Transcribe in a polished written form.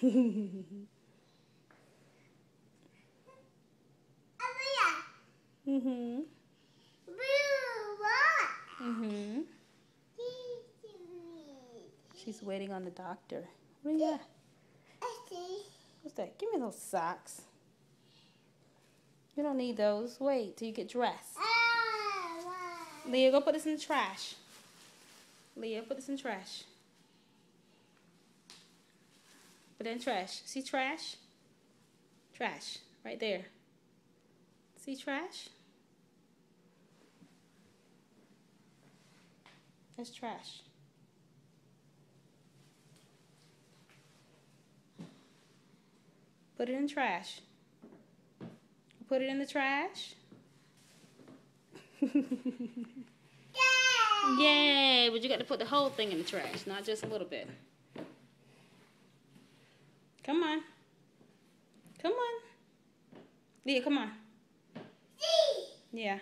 Mhm. Mhm. She's waiting on the doctor. What do you got? What's that? Give me those socks. You don't need those. Wait till you get dressed. Leah, go put this in the trash. Leah, put this in the trash. Put it in trash. See trash? Trash. Right there. See trash? That's trash. Put it in trash. Put it in the trash. Yay! But you got to put the whole thing in the trash, not just a little bit. Come on. Come on. Leah, come on. Yeah.